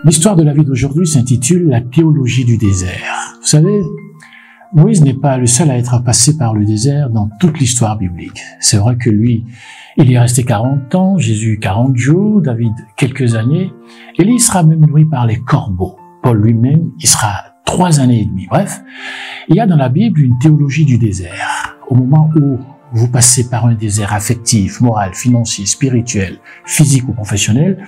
L'histoire de la vie d'aujourd'hui s'intitule La théologie du désert. Vous savez, Moïse n'est pas le seul à être passé par le désert dans toute l'histoire biblique. C'est vrai que lui, il y est resté 40 ans, Jésus 40 jours, David quelques années. Élie sera même nourri par les corbeaux. Paul lui-même, il sera 3 années et demie. Bref, il y a dans la Bible une théologie du désert. Au moment où vous passez par un désert affectif, moral, financier, spirituel, physique ou professionnel,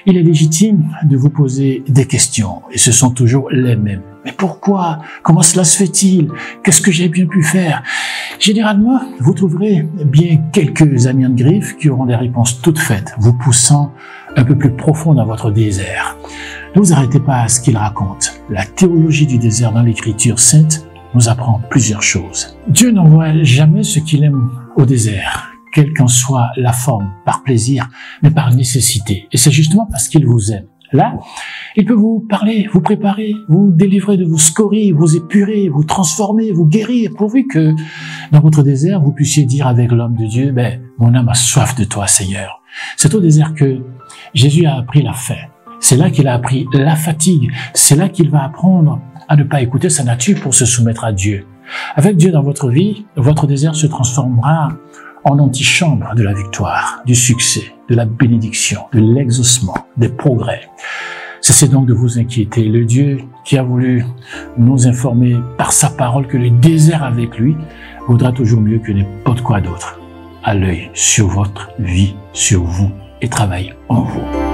il est légitime de vous poser des questions. Et ce sont toujours les mêmes. Mais pourquoi? Comment cela se fait-il? Qu'est-ce que j'ai bien pu faire? Généralement, vous trouverez bien quelques amis de griffe qui auront des réponses toutes faites, vous poussant un peu plus profond dans votre désert. Ne vous arrêtez pas à ce qu'ils racontent. La théologie du désert dans l'Écriture sainte nous apprend plusieurs choses. Dieu n'envoie jamais ce qu'il aime au désert, quelle qu'en soit la forme, par plaisir, mais par nécessité. Et c'est justement parce qu'il vous aime. Là, il peut vous parler, vous préparer, vous délivrer de vos scories, vous épurer, vous transformer, vous guérir, pourvu que dans votre désert, vous puissiez dire avec l'homme de Dieu, mon âme a soif de toi, Seigneur. C'est au désert que Jésus a appris la faim. C'est là qu'il a appris la fatigue. C'est là qu'il va apprendre à ne pas écouter sa nature pour se soumettre à Dieu. Avec Dieu dans votre vie, votre désert se transformera en antichambre de la victoire, du succès, de la bénédiction, de l'exaucement, des progrès. Cessez donc de vous inquiéter. Le Dieu qui a voulu nous informer par sa parole que le désert avec lui vaudra toujours mieux que n'importe quoi d'autre. À l'œil sur votre vie, sur vous et travaille en vous.